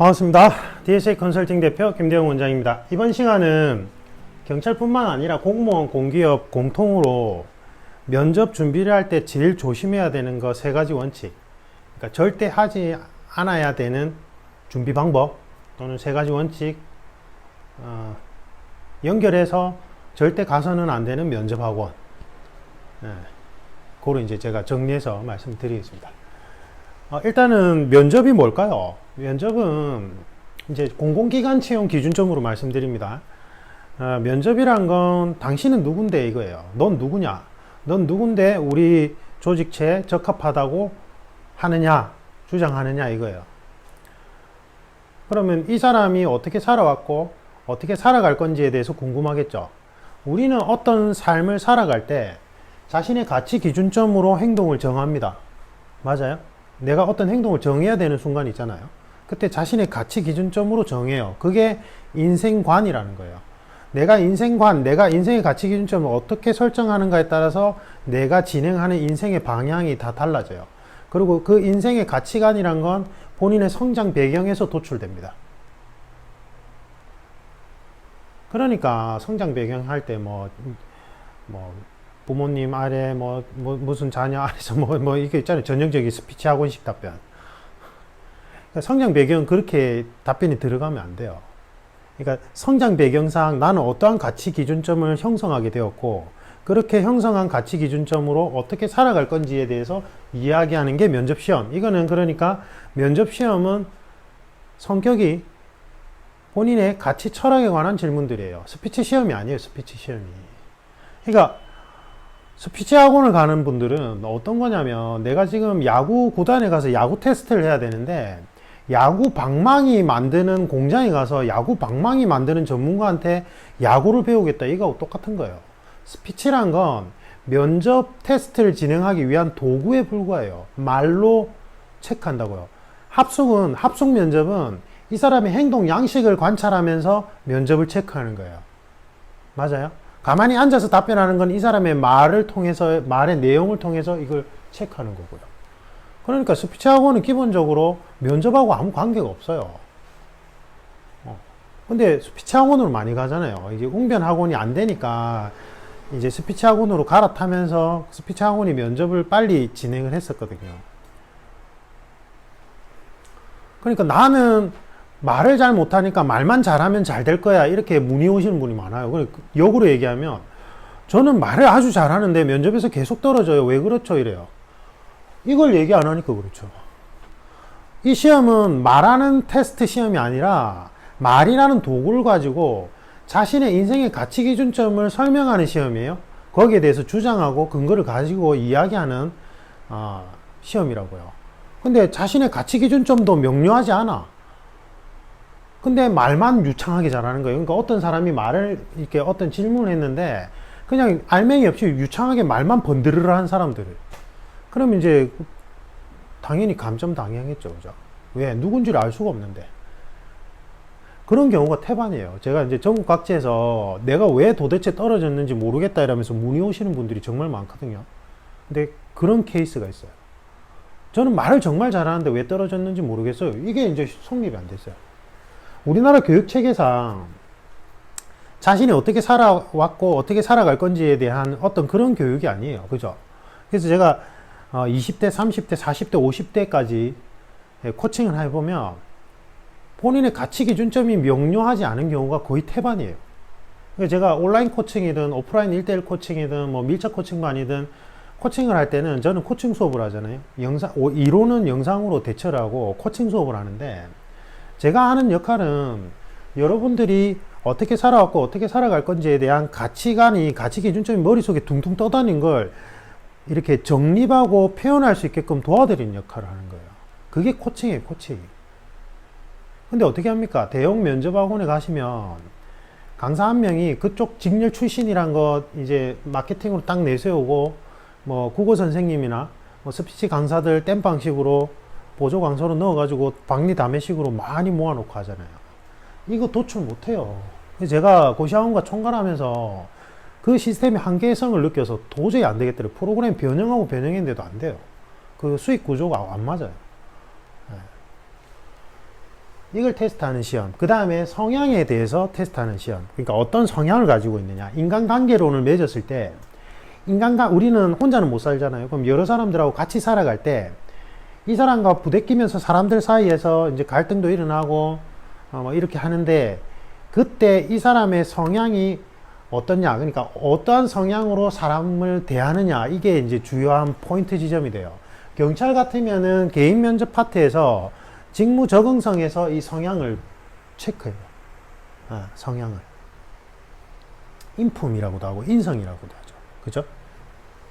반갑습니다. DSA 컨설팅 대표 김대영 원장입니다. 이번 시간은 경찰뿐만 아니라 공무원, 공기업 공통으로 면접 준비를 할 때 제일 조심해야 되는 거 세 가지 원칙, 그러니까 절대 하지 않아야 되는 준비 방법 또는 세 가지 원칙 연결해서 절대 가서는 안 되는 면접 학원, 그걸 이제 제가 정리해서 말씀드리겠습니다. 일단은 면접이 뭘까요? 면접은 이제 공공기관 채용 기준점으로 말씀드립니다. 면접이란 건 당신은 누군데 이거예요. 넌 누구냐? 넌 누군데 우리 조직체에 적합하다고 하느냐, 주장하느냐 이거예요. 그러면 이 사람이 어떻게 살아왔고 어떻게 살아갈 건지에 대해서 궁금하겠죠. 우리는 어떤 삶을 살아갈 때 자신의 가치 기준점으로 행동을 정합니다. 맞아요? 내가 어떤 행동을 정해야 되는 순간이 있잖아요. 그때 자신의 가치 기준점으로 정해요. 그게 인생관이라는 거예요. 내가 인생관, 내가 인생의 가치 기준점을 어떻게 설정하는가에 따라서 내가 진행하는 인생의 방향이 다 달라져요. 그리고 그 인생의 가치관이란 건 본인의 성장 배경에서 도출됩니다. 그러니까 성장 배경 할 때 부모님 아래 무슨 자녀 아래서 이게 있잖아요. 전형적인 스피치 학원식 답변. 그러니까 성장 배경 그렇게 답변이 들어가면 안 돼요. 그러니까 성장 배경상 나는 어떠한 가치 기준점을 형성하게 되었고 그렇게 형성한 가치 기준점으로 어떻게 살아갈 건지에 대해서 이야기하는 게 면접 시험. 이거는 그러니까 면접 시험은 성격이 본인의 가치 철학에 관한 질문들이에요. 스피치 시험이 아니에요. 스피치 시험이. 그러니까 스피치 학원을 가는 분들은 어떤 거냐면 내가 지금 야구 구단에 가서 야구 테스트를 해야 되는데 야구 방망이 만드는 공장에 가서 야구 방망이 만드는 전문가한테 야구를 배우겠다. 이거하고 똑같은 거예요. 스피치란 건 면접 테스트를 진행하기 위한 도구에 불과해요. 말로 체크한다고요. 합숙 면접은 이 사람의 행동 양식을 관찰하면서 면접을 체크하는 거예요. 맞아요? 가만히 앉아서 답변하는 건 이 사람의 말을 통해서, 말의 내용을 통해서 이걸 체크하는 거고요. 그러니까 스피치 학원은 기본적으로 면접하고 아무 관계가 없어요. 근데 스피치 학원으로 많이 가잖아요. 이게 웅변 학원이 안 되니까 이제 스피치 학원으로 갈아타면서 스피치 학원이 면접을 빨리 진행을 했었거든요. 그러니까 나는 말을 잘 못하니까 말만 잘하면 잘 될 거야. 이렇게 문의 오시는 분이 많아요. 역으로 얘기하면 저는 말을 아주 잘하는데 면접에서 계속 떨어져요. 왜 그렇죠? 이래요. 이걸 얘기 안 하니까 그렇죠. 이 시험은 말하는 테스트 시험이 아니라 말이라는 도구를 가지고 자신의 인생의 가치 기준점을 설명하는 시험이에요. 거기에 대해서 주장하고 근거를 가지고 이야기하는 시험이라고요. 근데 자신의 가치 기준점도 명료하지 않아. 근데 말만 유창하게 잘하는 거예요. 그러니까 어떤 사람이 말을 이렇게 어떤 질문을 했는데 그냥 알맹이 없이 유창하게 말만 번드르르 한 사람들을. 그러면 이제 당연히 감점당하겠죠. 그죠? 왜? 누군지를 알 수가 없는데. 그런 경우가 태반이에요. 제가 이제 전국 각지에서 내가 왜 도대체 떨어졌는지 모르겠다 이러면서 문의 오시는 분들이 정말 많거든요. 근데 그런 케이스가 있어요. 저는 말을 정말 잘하는데 왜 떨어졌는지 모르겠어요. 이게 이제 성립이 안 됐어요. 우리나라 교육 체계상 자신이 어떻게 살아왔고 어떻게 살아갈 건지에 대한 어떤 그런 교육이 아니에요. 그죠? 그래서 제가 20대, 30대, 40대, 50대까지 코칭을 해보면 본인의 가치 기준점이 명료하지 않은 경우가 거의 태반이에요. 그래서 제가 온라인 코칭이든 오프라인 1대1 코칭이든 밀접 코칭반이든 코칭을 할 때는 저는 코칭 수업을 하잖아요. 이론은 영상으로 대처를 하고 코칭 수업을 하는데 제가 하는 역할은 여러분들이 어떻게 살아왔고 어떻게 살아갈 건지에 대한 가치 기준점이 머릿속에 둥둥 떠다닌 걸 이렇게 정립하고 표현할 수 있게끔 도와드리는 역할을 하는 거예요. 그게 코칭이에요, 코칭. 근데 어떻게 합니까? 대형 면접학원에 가시면 강사 한 명이 그쪽 직렬 출신이란 것 이제 마케팅으로 딱 내세우고 국어 선생님이나 스피치 강사들 땜빵식으로 보조 강사로 넣어가지고 박리다매식으로 많이 모아놓고 하잖아요. 이거 도출 못해요. 제가 고시학원과 총괄하면서 그 시스템의 한계성을 느껴서 도저히 안 되겠더라고요. 프로그램 변형했는데도 안 돼요. 그 수익 구조가 안 맞아요. 이걸 테스트하는 시험. 그 다음에 성향에 대해서 테스트하는 시험. 그러니까 어떤 성향을 가지고 있느냐. 인간관계론을 맺었을 때, 우리는 혼자는 못 살잖아요. 그럼 여러 사람들하고 같이 살아갈 때, 이 사람과 부대끼면서 사람들 사이에서 이제 갈등도 일어나고, 뭐 이렇게 하는데, 그때 이 사람의 성향이 어떠냐. 그러니까 어떠한 성향으로 사람을 대하느냐. 이게 이제 주요한 포인트 지점이 돼요. 경찰 같으면은 개인 면접 파트에서 직무 적응성에서 이 성향을 체크해요. 성향을. 인품이라고도 하고 인성이라고도 하죠. 그죠?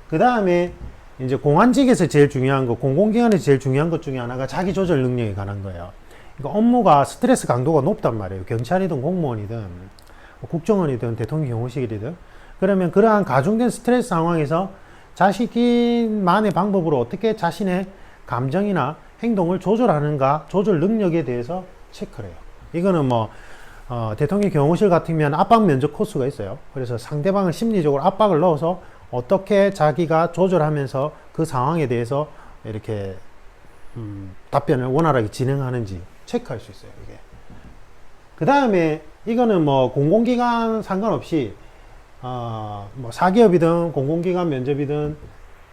그 다음에 이제 공안직에서 제일 중요한 거, 공공기관에서 제일 중요한 것 중에 하나가 자기 조절 능력에 관한 거예요. 그러니까 업무가 스트레스 강도가 높단 말이에요. 경찰이든 공무원이든 국정원이든 대통령 경호실이든. 그러면 그러한 가중된 스트레스 상황에서 자신만의 방법으로 어떻게 자신의 감정이나 행동을 조절하는가, 조절 능력에 대해서 체크를 해요. 이거는 뭐 대통령 경호실 같으면 압박 면접 코스가 있어요. 그래서 상대방을 심리적으로 압박을 넣어서 어떻게 자기가 조절하면서 그 상황에 대해서 이렇게 답변을 원활하게 진행하는지 체크할 수 있어요. 이게. 그 다음에 이거는 뭐 공공기관 상관없이 뭐 사기업이든 공공기관 면접이든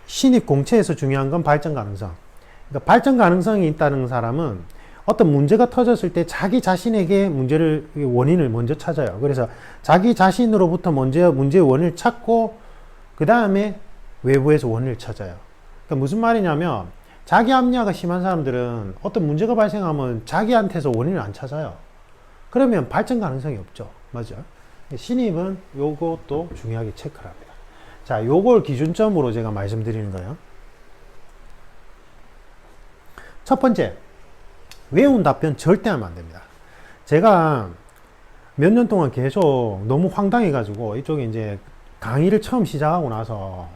신입 공채에서 중요한 건 발전 가능성. 그러니까 발전 가능성이 있다는 사람은 어떤 문제가 터졌을 때 자기 자신에게 원인을 먼저 찾아요. 그래서 자기 자신으로부터 먼저 문제의 원인을 찾고 그 다음에 외부에서 원인을 찾아요. 그러니까 무슨 말이냐면 자기 합리화가 심한 사람들은 어떤 문제가 발생하면 자기한테서 원인을 안 찾아요. 그러면 발전 가능성이 없죠. 맞죠? 신입은 요것도 중요하게 체크를 합니다. 자, 요걸 기준점으로 제가 말씀드리는 거예요. 첫 번째, 외운 답변 절대 하면 안 됩니다. 제가 몇 년 동안 계속 너무 황당해가지고 이쪽에 이제 강의를 처음 시작하고 나서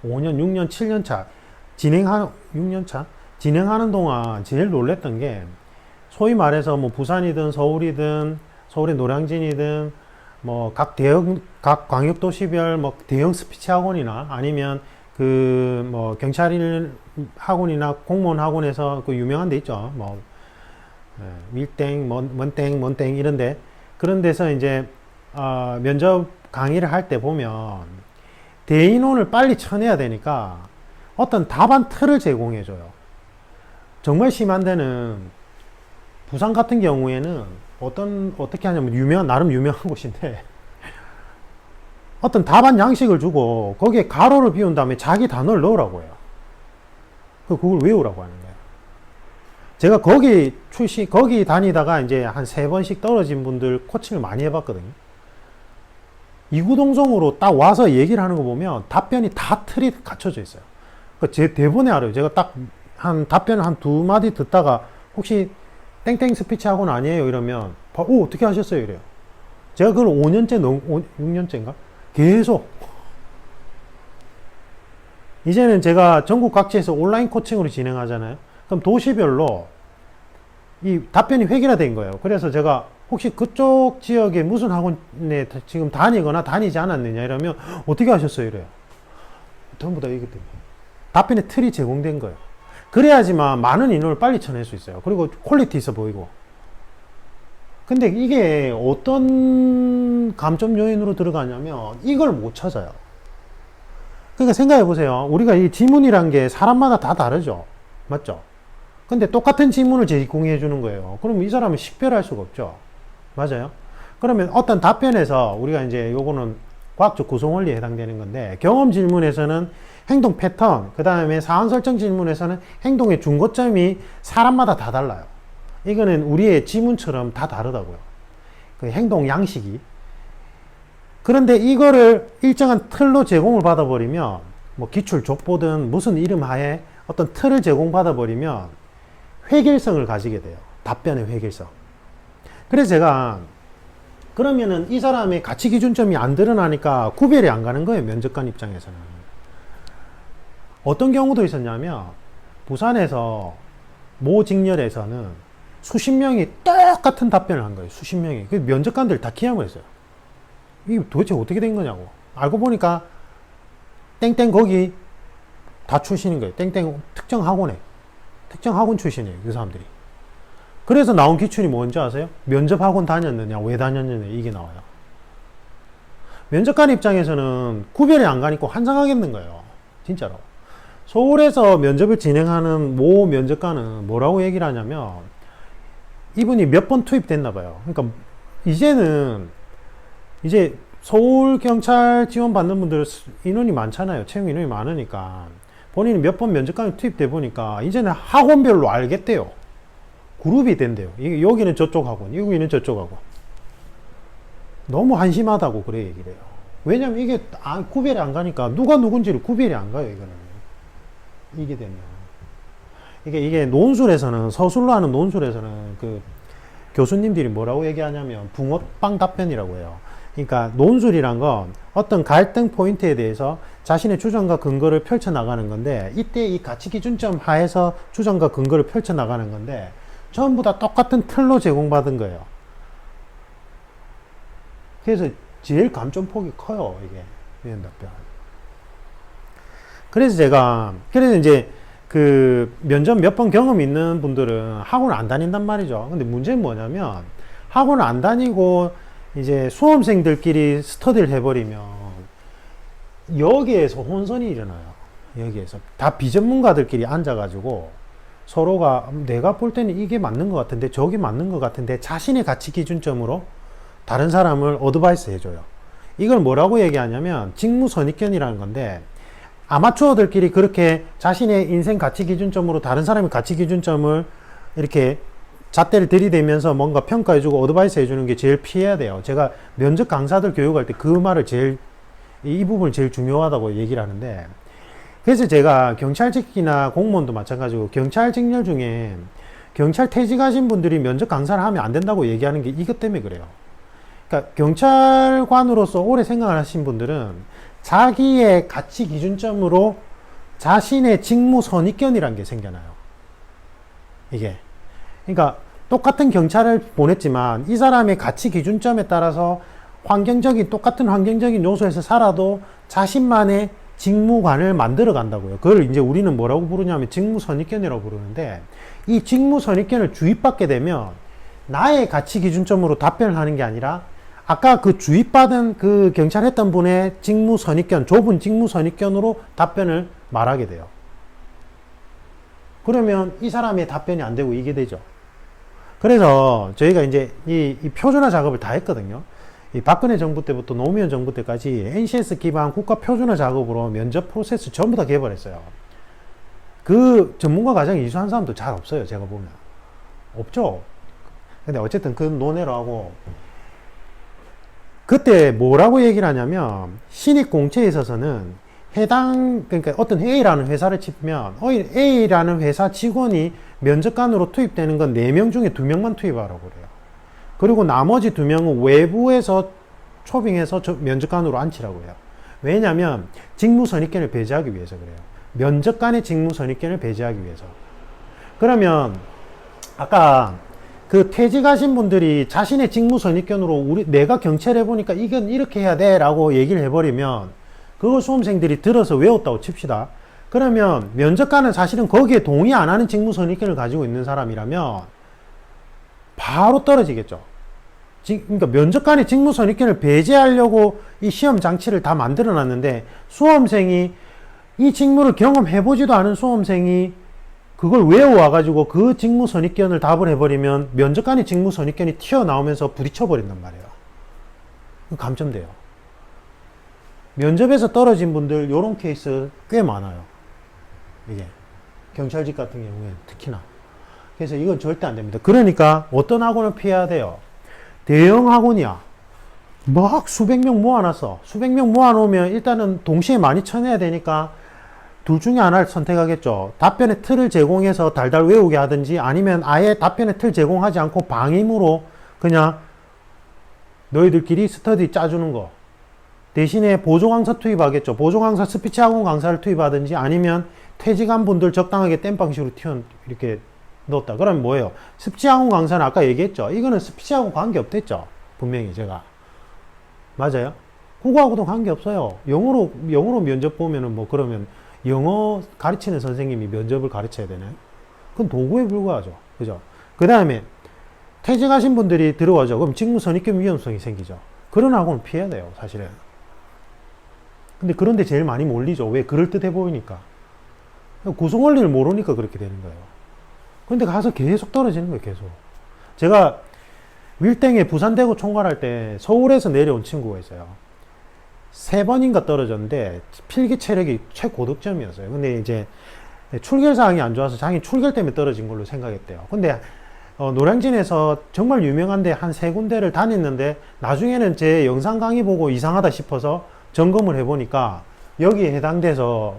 5년, 6년, 7년 차 6년 차 진행하는 동안 제일 놀랬던 게 소위 말해서 뭐 부산이든 서울이든 서울의 노량진이든 뭐 각 광역도시별 뭐 대형 스피치 학원이나 아니면 그 뭐 경찰 학원이나 공무원 학원에서 그 유명한 데 있죠. 뭐 밀땡, 뭔땡 이런데 그런 데서 이제 면접 강의를 할 때 보면 대인원을 빨리 쳐내야 되니까 어떤 답안 틀을 제공해줘요. 정말 심한 데는 부산 같은 경우에는 어떻게 하냐면 나름 유명한 곳인데 어떤 답안 양식을 주고 거기에 가로를 비운 다음에 자기 단어를 넣으라고 해요. 그걸 외우라고 하는 거예요. 제가 거기 다니다가 이제 한 3번씩 떨어진 분들 코칭을 많이 해봤거든요. 이구동성으로 딱 와서 얘기를 하는 거 보면 답변이 다 틀이 갖춰져 있어요. 제 대본에 알아요. 제가 딱 답변을 한 2마디 듣다가 혹시 땡땡 스피치 학원 아니에요? 이러면 어떻게 하셨어요? 이래요. 제가 그걸 6년째인가? 계속. 이제는 제가 전국 각지에서 온라인 코칭으로 진행하잖아요. 그럼 도시별로 이 답변이 획일화된 거예요. 그래서 제가 혹시 그쪽 지역에 무슨 학원에 지금 다니거나 다니지 않았느냐 이러면 어떻게 하셨어요? 이래요. 전부 다 이기 때문에. 답변의 틀이 제공된 거예요. 그래야지만 많은 인원을 빨리 쳐낼 수 있어요. 그리고 퀄리티 있어 보이고. 근데 이게 어떤 감점 요인으로 들어가냐면 이걸 못 찾아요. 그러니까 생각해 보세요. 우리가 이 지문이란 게 사람마다 다 다르죠. 맞죠? 근데 똑같은 지문을 제공해 주는 거예요. 그럼 이 사람은 식별할 수가 없죠. 맞아요? 그러면 어떤 답변에서 우리가 이제 요거는 과학적 구성 원리에 해당되는 건데 경험 질문에서는 행동 패턴, 그 다음에 상황 설정 질문에서는 행동의 중고점이 사람마다 다 달라요. 이거는 우리의 지문처럼 다 다르다고요. 그 행동 양식이. 그런데 이거를 일정한 틀로 제공을 받아버리면 뭐 기출 족보든 무슨 이름 하에 어떤 틀을 제공받아버리면 획일성을 가지게 돼요. 답변의 획일성. 그래서 제가 그러면은 이 사람의 가치 기준점이 안 드러나니까 구별이 안 가는 거예요. 면접관 입장에서는. 어떤 경우도 있었냐면 부산에서 모 직렬에서는 수십 명이 똑같은 답변을 한 거예요. 수십 명이. 그 면접관들 다 기함을 했어요. 이게 도대체 어떻게 된 거냐고. 알고 보니까 땡땡 거기 다 출신인 거예요. 땡땡 특정 학원 출신이에요. 그 사람들이. 그래서 나온 기준이 뭔지 아세요? 면접학원 다녔느냐, 왜 다녔느냐, 이게 나와요. 면접관 입장에서는 구별이 안 가니까 환장하겠는 거예요. 진짜로. 서울에서 면접을 진행하는 모 면접관은 뭐라고 얘기를 하냐면, 이분이 몇 번 투입됐나 봐요. 그러니까 이제는 이제 서울 경찰 지원 받는 분들 인원이 많잖아요. 채용 인원이 많으니까 본인이 몇 번 면접관이 투입돼 보니까 이제는 학원별로 알겠대요. 그룹이 된대요. 여기는 저쪽 학원, 여기는 저쪽 학원. 너무 한심하다고 그래 얘기를 해요. 왜냐면 이게 구별이 안 가니까 누가 누군지를 구별이 안 가요. 이거는 이게 되면 이게 논술에서는, 서술로 하는 논술에서는 그 교수님들이 뭐라고 얘기하냐면 붕어빵 답변이라고 해요. 그러니까 논술이란 건 어떤 갈등 포인트에 대해서 자신의 주장과 근거를 펼쳐 나가는 건데, 이때 이 가치 기준점 하에서 주장과 근거를 펼쳐 나가는 건데 전부 다 똑같은 틀로 제공받은 거예요. 그래서 제일 감점폭이 커요, 이게 위원 답변. 그래서 이제 그 면접 몇 번 경험 있는 분들은 학원을 안 다닌단 말이죠. 근데 문제는 뭐냐면 학원을 안 다니고 이제 수험생들끼리 스터디를 해버리면 여기에서 혼선이 일어나요. 여기에서 다 비전문가들끼리 앉아가지고 서로가 내가 볼 때는 이게 맞는 것 같은데 저게 맞는 것 같은데 자신의 가치 기준점으로 다른 사람을 어드바이스 해줘요. 이걸 뭐라고 얘기하냐면 직무선입견이라는 건데, 아마추어들끼리 그렇게 자신의 인생 가치 기준점으로 다른 사람의 가치 기준점을 이렇게 잣대를 들이대면서 뭔가 평가해주고 어드바이스 해주는 게 제일 피해야 돼요. 제가 면접 강사들 교육할 때 그 말을 이 부분을 제일 중요하다고 얘기를 하는데, 그래서 제가 경찰직이나 공무원도 마찬가지고 경찰 직렬 중에 경찰 퇴직하신 분들이 면접 강사를 하면 안 된다고 얘기하는 게 이것 때문에 그래요. 그러니까 경찰관으로서 오래 생각을 하신 분들은 자기의 가치 기준점으로 자신의 직무 선입견이라는 게 생겨나요. 이게. 그러니까 똑같은 경찰을 보냈지만 이 사람의 가치 기준점에 따라서 똑같은 환경적인 요소에서 살아도 자신만의 직무관을 만들어 간다고요. 그걸 이제 우리는 뭐라고 부르냐면 직무 선입견이라고 부르는데, 이 직무 선입견을 주입받게 되면 나의 가치 기준점으로 답변을 하는 게 아니라 아까 그 주입받은 그 경찰 했던 분의 직무 선입견, 좁은 직무 선입견으로 답변을 말하게 돼요. 그러면 이 사람의 답변이 안 되고 이게 되죠. 그래서 저희가 이제 이 표준화 작업을 다 했거든요. 이 박근혜 정부 때부터 노무현 정부 때까지 NCS 기반 국가 표준화 작업으로 면접 프로세스 전부 다 개발했어요. 그 전문가 과정 이수한 사람도 잘 없어요. 제가 보면. 없죠. 근데 어쨌든 그 논의를 하고, 그때 뭐라고 얘기를 하냐면 신입 공채에 있어서는 그러니까 어떤 A라는 회사를 치면 A라는 회사 직원이 면접관으로 투입되는 건 4명 중에 2명만 투입하라고 그래요. 그리고 나머지 2명은 외부에서 초빙해서 면접관으로 앉히라고 해요. 왜냐하면 직무 선입견을 배제하기 위해서 그래요. 면접관의 직무 선입견을 배제하기 위해서. 그러면 아까 그 퇴직하신 분들이 자신의 직무 선입견으로 내가 경찰 해보니까 이건 이렇게 해야 돼 라고 얘기를 해버리면 그걸 수험생들이 들어서 외웠다고 칩시다. 그러면 면접관은 사실은 거기에 동의 안 하는 직무 선입견을 가지고 있는 사람이라면 바로 떨어지겠죠. 그러니까 면접관의 직무 선입견을 배제하려고 이 시험 장치를 다 만들어 놨는데, 수험생이 이 직무를 경험해보지도 않은 수험생이 그걸 외워와가지고 그 직무 선입견을 답을 해버리면 면접관의 직무 선입견이 튀어나오면서 부딪혀버린단 말이에요. 감점돼요. 면접에서 떨어진 분들 요런 케이스 꽤 많아요. 이게 경찰직 같은 경우에 특히나. 그래서 이건 절대 안 됩니다. 그러니까 어떤 학원을 피해야 돼요? 대형 학원이야. 막 수백 명 모아놨어. 수백 명 모아놓으면 일단은 동시에 많이 쳐내야 되니까 둘 중에 하나를 선택하겠죠. 답변의 틀을 제공해서 달달 외우게 하든지, 아니면 아예 답변의 틀 제공하지 않고 방임으로 그냥 너희들끼리 스터디 짜주는 거. 대신에 보조강사 투입하겠죠. 보조강사 스피치 학원 강사를 투입하든지, 아니면 퇴직한 분들 적당하게 땜빵식으로 이렇게 넣었다. 그러면 뭐예요? 스피치 학원 강사는 아까 얘기했죠. 이거는 스피치 하고 관계없댔죠. 분명히 제가. 맞아요? 그거하고도 관계없어요. 영어로 면접 보면은 뭐 그러면 영어 가르치는 선생님이 면접을 가르쳐야 되나요? 그건 도구에 불과하죠. 그죠? 그 다음에 퇴직하신 분들이 들어와죠. 그럼 직무 선입견 위험성이 생기죠. 그런 학원은 피해야 돼요, 사실은. 근데 그런데 제일 많이 몰리죠. 왜? 그럴듯해 보이니까. 구성 원리를 모르니까 그렇게 되는 거예요. 근데 가서 계속 떨어지는 거예요, 계속. 제가 윌땡에 부산대고 총괄할 때 서울에서 내려온 친구가 있어요. 3번인가 떨어졌는데 필기 체력이 최고득점이었어요. 근데 이제 출결 사항이 안 좋아서 자기 출결 때문에 떨어진 걸로 생각했대요. 근데 노량진에서 정말 유명한데 한 3군데를 다녔는데 나중에는 제 영상 강의 보고 이상하다 싶어서 점검을 해보니까 여기에 해당돼서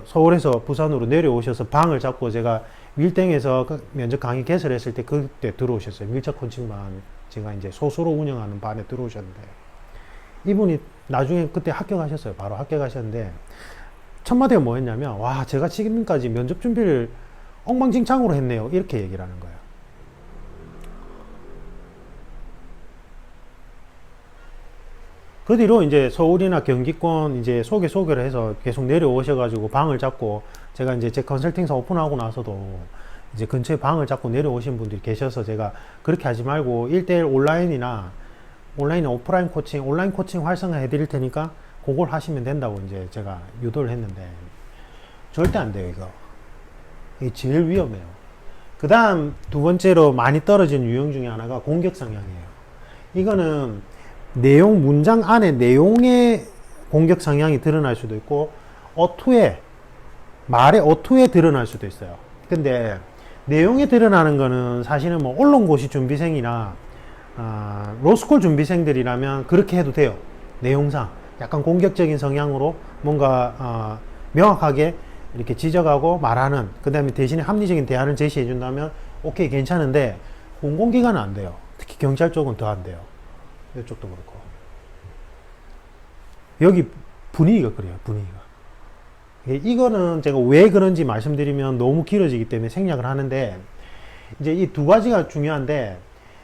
서울에서 부산으로 내려오셔서 방을 잡고 제가 윌땡에서 그 면접 강의 개설했을 때 그때 들어오셨어요. 밀착 코칭반 제가 이제 소수로 운영하는 반에 들어오셨는데 이분이 나중에 그때 합격하셨어요. 바로 합격하셨는데 첫 마디가 뭐였냐면 와 제가 지금까지 면접 준비를 엉망진창으로 했네요. 이렇게 얘기를 하는 거예요. 그 뒤로 이제 서울이나 경기권 이제 소개를 해서 계속 내려오셔가지고 방을 잡고 제가 이제 제 컨설팅사 오픈하고 나서도 이제 근처에 방을 잡고 내려오신 분들이 계셔서 제가 그렇게 하지 말고 1대1 온라인 오프라인 코칭, 온라인 코칭 활성화 해드릴 테니까 그걸 하시면 된다고 이제 제가 유도를 했는데 절대 안 돼요, 이거. 이게 제일 위험해요. 그 다음 두 번째로 많이 떨어진 유형 중에 하나가 공격 성향이에요. 이거는 내용, 문장 안에 내용의 공격 성향이 드러날 수도 있고, 말의 어투에 드러날 수도 있어요. 근데, 내용에 드러나는 거는 사실은 뭐, 언론고시 준비생이나, 로스쿨 준비생들이라면 그렇게 해도 돼요. 내용상. 약간 공격적인 성향으로 뭔가, 명확하게 이렇게 지적하고 말하는, 그 다음에 대신에 합리적인 대안을 제시해준다면, 오케이, 괜찮은데, 공공기관은 안 돼요. 특히 경찰 쪽은 더 안 돼요. 이쪽도 그렇고. 여기 분위기가 그래요, 분위기가. 이거는 제가 왜 그런지 말씀드리면 너무 길어지기 때문에 생략을 하는데, 이제 이 두 가지가 중요한데,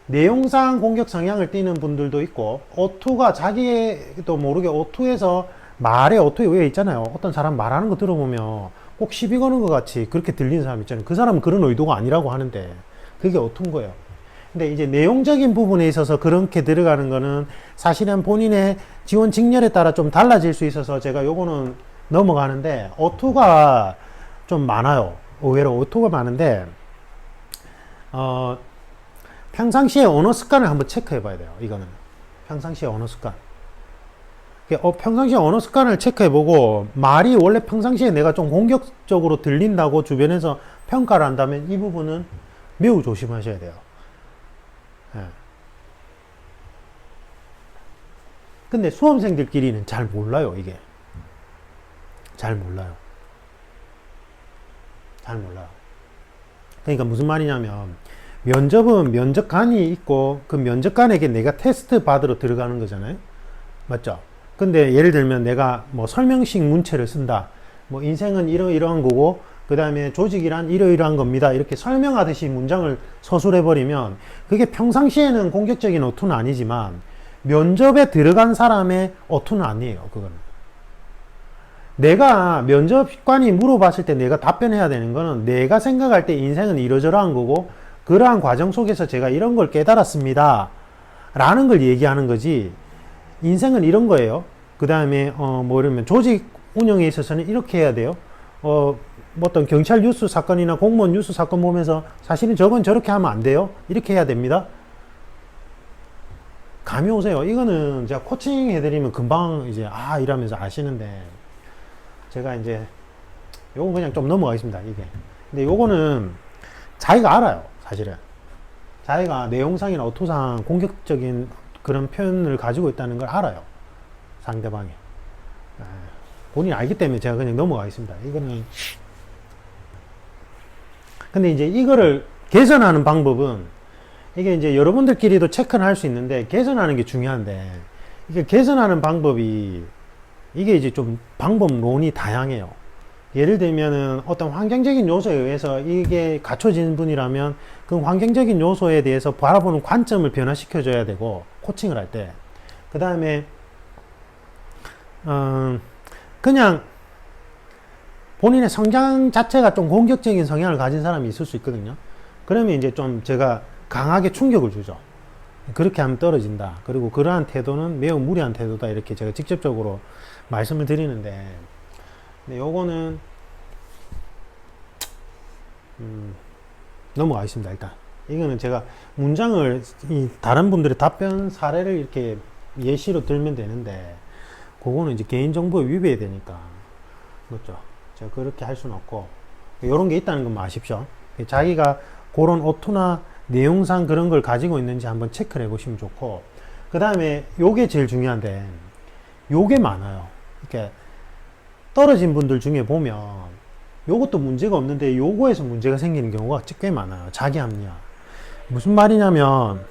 내용상 공격 성향을 띠는 분들도 있고, 어투가 자기도 모르게 어투에서 말의 어투에 왜 있잖아요. 어떤 사람 말하는 거 들어보면 꼭 시비 거는 것 같이 그렇게 들리는 사람 있잖아요. 그 사람은 그런 의도가 아니라고 하는데, 그게 어투인 거예요. 근데 이제 내용적인 부분에 있어서 그렇게 들어가는 거는 사실은 본인의 지원 직렬에 따라 좀 달라질 수 있어서 제가 요거는 넘어가는데 어투가 좀 많아요. 의외로 어투가 많은데 평상시에 언어 습관을 한번 체크해 봐야 돼요. 이거는 평상시에 언어 습관. 평상시에 언어 습관을 체크해 보고 말이 원래 평상시에 내가 좀 공격적으로 들린다고 주변에서 평가를 한다면 이 부분은 매우 조심하셔야 돼요. 근데 수험생들끼리는 잘 몰라요, 이게. 잘 몰라요. 잘 몰라요. 그러니까 무슨 말이냐면, 면접은 면접관이 있고, 그 면접관에게 내가 테스트 받으러 들어가는 거잖아요? 맞죠? 근데 예를 들면 내가 뭐 설명식 문체를 쓴다. 뭐 인생은 이러이러한 거고, 그 다음에 조직이란 이러이러한 겁니다. 이렇게 설명하듯이 문장을 서술해버리면, 그게 평상시에는 공격적인 어투는 아니지만, 면접에 들어간 사람의 어투는 아니에요, 그거는. 내가 면접관이 물어봤을 때 내가 답변해야 되는 거는 내가 생각할 때 인생은 이러저러한 거고, 그러한 과정 속에서 제가 이런 걸 깨달았습니다. 라는 걸 얘기하는 거지, 인생은 이런 거예요. 그 다음에, 뭐 이러면 조직 운영에 있어서는 이렇게 해야 돼요. 뭐 어떤 경찰 뉴스 사건이나 공무원 뉴스 사건 보면서 사실은 저건 저렇게 하면 안 돼요. 이렇게 해야 됩니다. 감이 오세요? 이거는 제가 코칭 해드리면 금방 이제 이러면서 아시는데 제가 이제 요건 그냥 좀 넘어가겠습니다. 이게. 근데 요거는 자기가 알아요. 사실은. 자기가 내용상이나 어투상 공격적인 그런 표현을 가지고 있다는 걸 알아요. 상대방이. 본인이 알기 때문에 제가 그냥 넘어가겠습니다. 이거는. 근데 이제 이거를 개선하는 방법은 이게 이제 여러분들끼리도 체크를 할 수 있는데 개선하는 게 중요한데 이게 개선하는 방법이 이게 이제 좀 방법론이 다양해요. 예를 들면은 어떤 환경적인 요소에 의해서 이게 갖춰진 분이라면 그 환경적인 요소에 대해서 바라보는 관점을 변화시켜 줘야 되고 코칭을 할 때 그 다음에 그냥 본인의 성장 자체가 좀 공격적인 성향을 가진 사람이 있을 수 있거든요. 그러면 이제 좀 제가 강하게 충격을 주죠. 그렇게 하면 떨어진다. 그리고 그러한 태도는 매우 무리한 태도다. 이렇게 제가 직접적으로 말씀을 드리는데, 근데 요거는 넘어가겠습니다. 일단 이거는 제가 문장을 다른 분들의 답변 사례를 이렇게 예시로 들면 되는데, 그거는 이제 개인정보에 위배해야 되니까, 그렇죠. 제가 그렇게 할 수는 없고, 이런 게 있다는 것만 아십시오. 자기가 그런 어투나 내용상 그런 걸 가지고 있는지 한번 체크를 해보시면 좋고, 그 다음에 요게 제일 중요한데, 요게 많아요. 이렇게 떨어진 분들 중에 보면 요것도 문제가 없는데 요거에서 문제가 생기는 경우가 꽤 많아요. 자기 합리화. 무슨 말이냐면,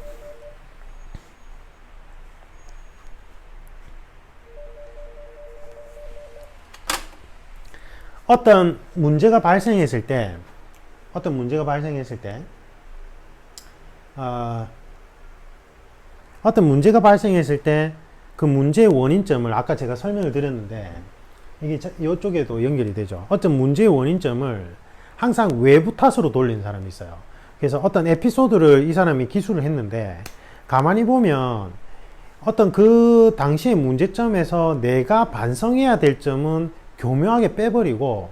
어떤 문제가 발생했을 때, 그 문제의 원인점을 아까 제가 설명을 드렸는데, 이게 이쪽에도 연결이 되죠. 어떤 문제의 원인점을 항상 외부 탓으로 돌리는 사람이 있어요. 그래서 어떤 에피소드를 이 사람이 기술을 했는데, 가만히 보면 어떤 그 당시의 문제점에서 내가 반성해야 될 점은 교묘하게 빼버리고,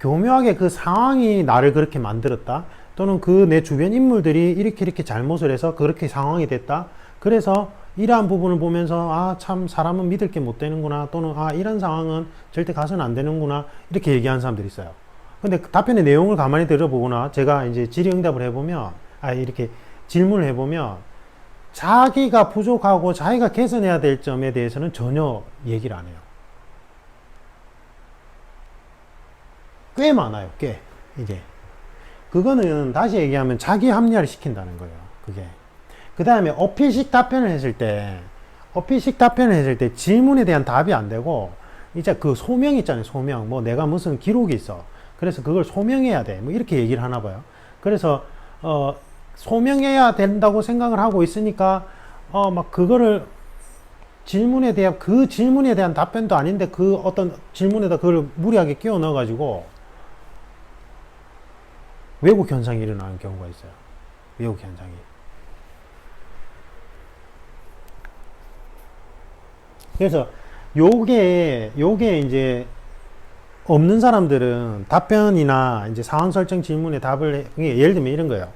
교묘하게 그 상황이 나를 그렇게 만들었다, 또는 그 내 주변 인물들이 이렇게 잘못을 해서 그렇게 상황이 됐다, 그래서 이러한 부분을 보면서 아, 참 사람은 믿을 게 못 되는구나, 또는 아, 이런 상황은 절대 가서는 안 되는구나, 이렇게 얘기하는 사람들이 있어요. 근데 그 답변의 내용을 가만히 들어보거나 제가 이제 질의응답을 해보면, 이렇게 질문을 해보면, 자기가 부족하고 자기가 개선해야 될 점에 대해서는 전혀 얘기를 안 해요. 꽤 많아요. 이게 그거는 다시 얘기하면 자기 합리화를 시킨다는 거예요. 그게. 그 다음에 어필식 답변을 했을 때 질문에 대한 답이 안 되고, 이제 그 소명 있잖아요. 소명. 뭐 내가 무슨 기록이 있어, 그래서 그걸 소명해야 돼, 뭐 이렇게 얘기를 하나 봐요. 그래서 소명해야 된다고 생각을 하고 있으니까 막 그거를 질문에 대한 답변도 아닌데 그 어떤 질문에다 그걸 무리하게 끼워 넣어 가지고 왜곡 현상이 일어나는 경우가 있어요. 왜곡 현상이. 그래서 요게 이제 없는 사람들은 답변이나 이제 상황 설정 질문에 답을 예를 들면 이런 거예요.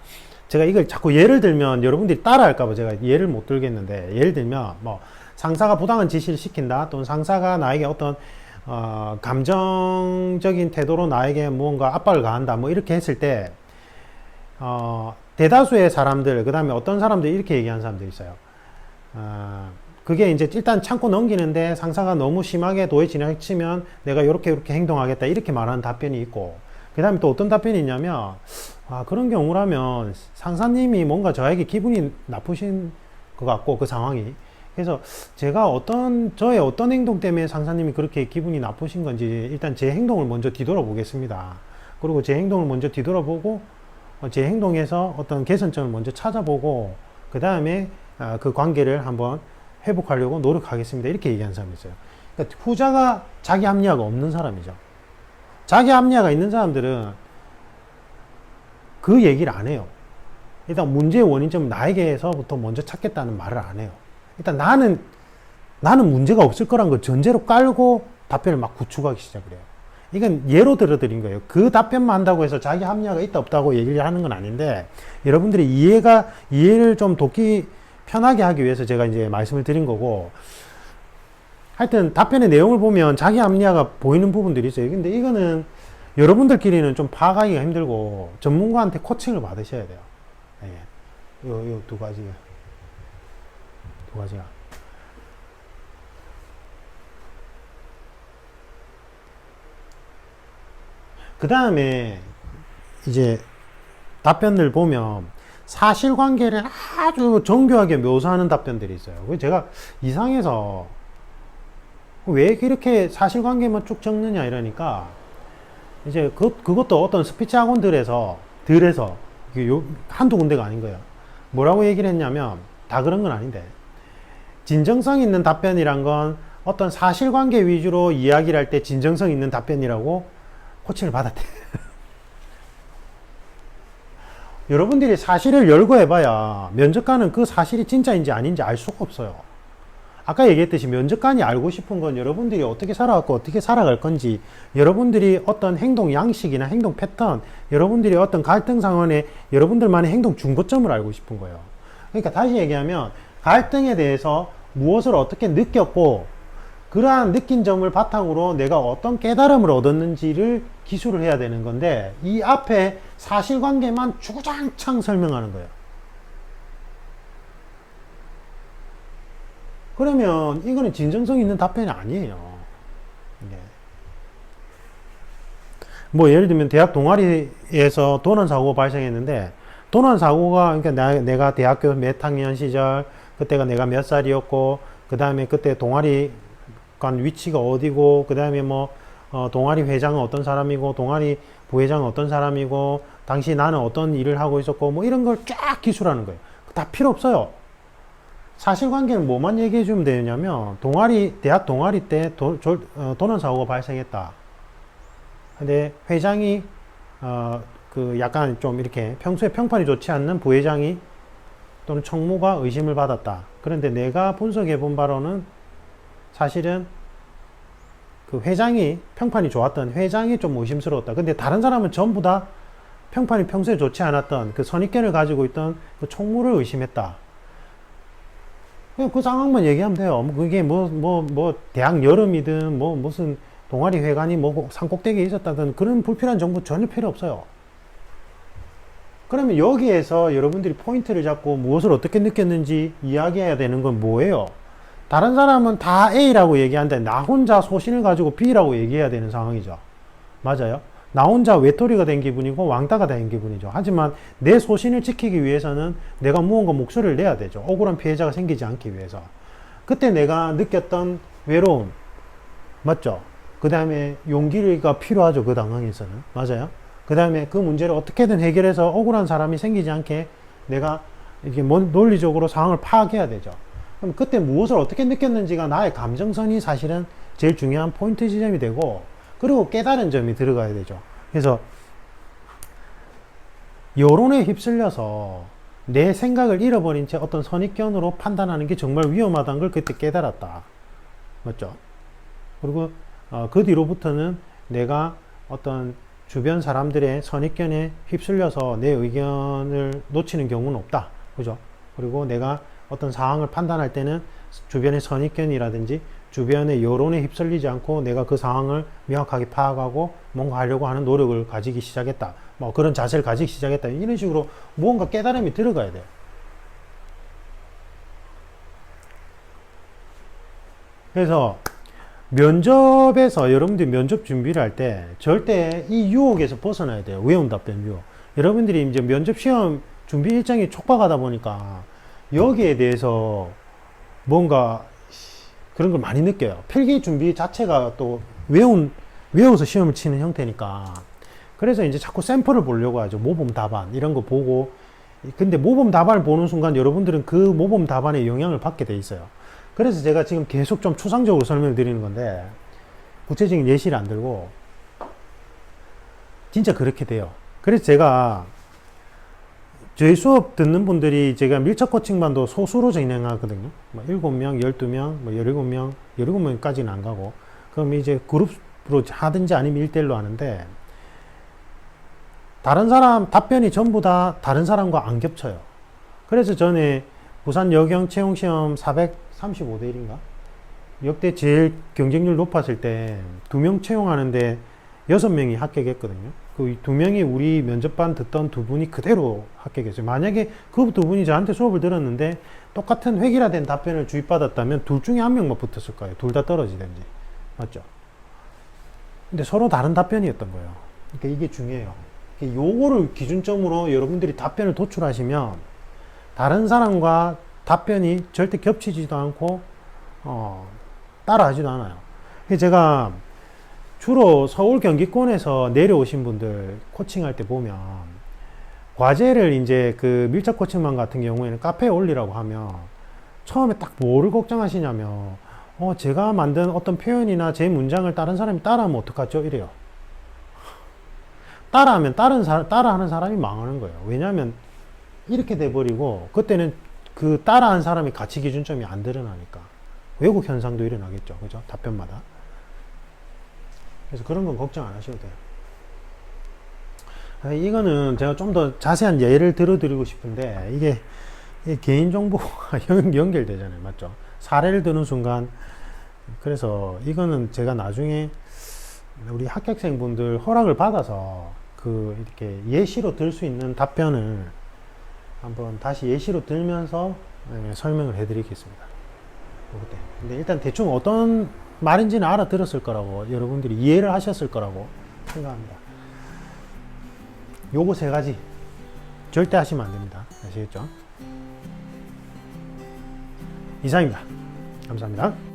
제가 이걸 자꾸 예를 들면 여러분들이 따라 할까봐 제가 예를 못 들겠는데, 예를 들면 뭐 상사가 부당한 지시를 시킨다, 또는 상사가 나에게 어떤 감정적인 태도로 나에게 무언가 압박을 가한다, 뭐 이렇게 했을 때 대다수의 사람들, 그 다음에 어떤 사람들이 이렇게 얘기하는 사람들이 있어요. 그게 이제 일단 참고 넘기는데 상사가 너무 심하게 도에 지나치면 내가 이렇게 행동하겠다, 이렇게 말하는 답변이 있고, 그 다음에 또 어떤 답변이 있냐면, 그런 경우라면 상사님이 뭔가 저에게 기분이 나쁘신 것 같고, 그 상황이. 그래서 제가 저의 어떤 행동 때문에 상사님이 그렇게 기분이 나쁘신 건지 일단 제 행동을 먼저 뒤돌아보겠습니다. 그리고 제 행동을 먼저 뒤돌아보고 제 행동에서 어떤 개선점을 먼저 찾아보고, 그 다음에 그 관계를 한번 회복하려고 노력하겠습니다, 이렇게 얘기하는 사람이 있어요. 그러니까 후자가 자기 합리화가 없는 사람이죠. 자기 합리화가 있는 사람들은 그 얘기를 안 해요. 일단 문제의 원인점은 나에게서부터 먼저 찾겠다는 말을 안 해요. 일단 나는 문제가 없을 거란 걸 전제로 깔고 답변을 막 구축하기 시작을 해요. 이건 예로 들어드린 거예요. 그 답변만 한다고 해서 자기 합리화가 있다 없다고 얘기를 하는 건 아닌데, 여러분들이 이해를 좀 돕기 편하게 하기 위해서 제가 이제 말씀을 드린 거고, 하여튼 답변의 내용을 보면 자기 합리화가 보이는 부분들이 있어요. 근데 이거는 여러분들끼리는 좀 파악하기가 힘들고 전문가한테 코칭을 받으셔야 돼요. 예. 요 두 가지가. 그 다음에 이제 답변들 보면 사실관계를 아주 정교하게 묘사하는 답변들이 있어요. 제가 이상해서 왜 이렇게 사실관계만 쭉 적느냐 이러니까, 이제 그것도 어떤 스피치 학원들에서 한두 군데가 아닌 거예요. 뭐라고 얘기를 했냐면, 다 그런 건 아닌데, 진정성 있는 답변이란 건 어떤 사실관계 위주로 이야기를 할 때 진정성 있는 답변이라고 코칭을 받았대. 여러분들이 사실을 열거해봐야 면접관은 그 사실이 진짜인지 아닌지 알 수가 없어요. 아까 얘기했듯이 면접관이 알고 싶은 건 여러분들이 어떻게 살아왔고 어떻게 살아갈 건지, 여러분들이 어떤 행동 양식이나 행동 패턴, 여러분들이 어떤 갈등 상황에 여러분들만의 행동 중거점을 알고 싶은 거예요. 그러니까 다시 얘기하면 갈등에 대해서 무엇을 어떻게 느꼈고 그러한 느낀 점을 바탕으로 내가 어떤 깨달음을 얻었는지를 기술을 해야 되는 건데, 이 앞에 사실관계만 주구장창 설명하는 거예요. 그러면 이거는 진정성 있는 답변이 아니에요. 네. 뭐 예를 들면 대학 동아리에서 도난 사고가 발생했는데, 도난 사고가 그러니까 내가 대학교 몇 학년 시절, 그때가 내가 몇 살이었고, 그 다음에 그때 동아리 간 위치가 어디고, 그 다음에 뭐 동아리 회장은 어떤 사람이고, 동아리 부회장은 어떤 사람이고, 당시 나는 어떤 일을 하고 있었고, 뭐 이런 걸 쫙 기술하는 거예요. 다 필요 없어요. 사실관계는 뭐만 얘기해 주면 되냐면, 대학 동아리 때 도난 사고가 발생했다. 근데 회장이 그 약간 좀 이렇게 평소에 평판이 좋지 않는 부회장이 또는 청무가 의심을 받았다. 그런데 내가 분석해 본 바로는 사실은 그 회장이, 평판이 좋았던 회장이 좀 의심스러웠다. 근데 다른 사람은 전부 다 평판이 평소에 좋지 않았던 그 선입견을 가지고 있던 그 총무를 의심했다. 그냥 그 상황만 얘기하면 돼요. 그게 대학 여름이든 무슨 동아리 회관이 산꼭대기에 있었다든 그런 불필요한 정보 전혀 필요 없어요. 그러면 여기에서 여러분들이 포인트를 잡고 무엇을 어떻게 느꼈는지 이야기해야 되는 건 뭐예요? 다른 사람은 다 A라고 얘기하는데 나 혼자 소신을 가지고 B라고 얘기해야 되는 상황이죠. 맞아요? 나 혼자 외톨이가 된 기분이고 왕따가 된 기분이죠. 하지만 내 소신을 지키기 위해서는 내가 무언가 목소리를 내야 되죠. 억울한 피해자가 생기지 않기 위해서. 그때 내가 느꼈던 외로움, 맞죠? 그 다음에 용기가 필요하죠. 그 상황에서는. 맞아요? 그 다음에 그 문제를 어떻게든 해결해서 억울한 사람이 생기지 않게 내가 이렇게 논리적으로 상황을 파악해야 되죠. 그럼 그때 무엇을 어떻게 느꼈는지가 나의 감정선이 사실은 제일 중요한 포인트 지점이 되고, 그리고 깨달은 점이 들어가야 되죠. 그래서 여론에 휩쓸려서 내 생각을 잃어버린 채 어떤 선입견으로 판단하는 게 정말 위험하다는 걸 그때 깨달았다. 맞죠? 그리고 그 뒤로부터는 내가 어떤 주변 사람들의 선입견에 휩쓸려서 내 의견을 놓치는 경우는 없다. 그죠? 그리고 내가 어떤 상황을 판단할 때는 주변의 선입견이라든지 주변의 여론에 휩쓸리지 않고 내가 그 상황을 명확하게 파악하고 뭔가 하려고 하는 노력을 가지기 시작했다. 뭐 그런 자세를 가지기 시작했다. 이런 식으로 무언가 깨달음이 들어가야 돼요. 그래서 면접에서 여러분들이 면접 준비를 할 때 절대 이 유혹에서 벗어나야 돼요. 외운 답변 유혹. 여러분들이 이제 면접 시험 준비 일정이 촉박하다 보니까 여기에 대해서 뭔가 그런 걸 많이 느껴요. 필기 준비 자체가 또 외워서 시험을 치는 형태니까. 그래서 이제 자꾸 샘플을 보려고 하죠. 모범 답안 이런 거 보고. 근데 모범 답안을 보는 순간 여러분들은 그 모범 답안에 영향을 받게 돼 있어요. 그래서 제가 지금 계속 좀 추상적으로 설명을 드리는 건데, 구체적인 예시를 안 들고 진짜 그렇게 돼요. 그래서 제가 저희 수업 듣는 분들이 제가 밀착 코칭반도 소수로 진행하거든요. 7명, 12명, 17명, 17명까지는 안 가고, 그럼 이제 그룹으로 하든지 아니면 1대1로 하는데, 다른 사람 답변이 전부 다 다른 사람과 안 겹쳐요. 그래서 전에 부산 여경 채용 시험 435대 1인가? 역대 제일 경쟁률 높았을 때 2명 채용하는데 6명이 합격했거든요. 그 2명이 우리 면접반 듣던 2분이 그대로 합격했어요. 만약에 그 2분이 저한테 수업을 들었는데 똑같은 획일화된 답변을 주입받았다면 둘 중에 한 명만 붙었을 거예요. 둘 다 떨어지든지. 맞죠? 근데 서로 다른 답변이었던 거예요. 그러니까 이게 중요해요. 요거를 기준점으로 여러분들이 답변을 도출하시면 다른 사람과 답변이 절대 겹치지도 않고 따라하지도 않아요. 제가 주로 서울 경기권에서 내려오신 분들 코칭할 때 보면, 과제를 이제 그 밀착 코칭반 같은 경우에는 카페에 올리라고 하면 처음에 딱 뭐를 걱정하시냐면, 제가 만든 어떤 표현이나 제 문장을 다른 사람이 따라하면 어떡하죠? 이래요. 따라하는 사람이 망하는 거예요. 왜냐하면 이렇게 돼버리고 그때는 그 따라한 사람이 가치 기준점이 안 드러나니까 왜곡 현상도 일어나겠죠. 그죠? 답변마다. 그래서 그런 건 걱정 안 하셔도 돼요. 이거는 제가 좀 더 자세한 예를 들어드리고 싶은데 이게 개인정보가 연결되잖아요. 맞죠? 사례를 드는 순간 그래서 이거는 제가 나중에 우리 합격생분들 허락을 받아서 이렇게 예시로 들 수 있는 답변을 한번 다시 예시로 들면서 설명을 해드리겠습니다. 그때. 근데 일단 대충 어떤 말인지는 알아들었을 거라고 여러분들이 이해를 하셨을 거라고 생각합니다. 요거 세 가지 절대 하시면 안 됩니다. 아시겠죠? 이상입니다. 감사합니다.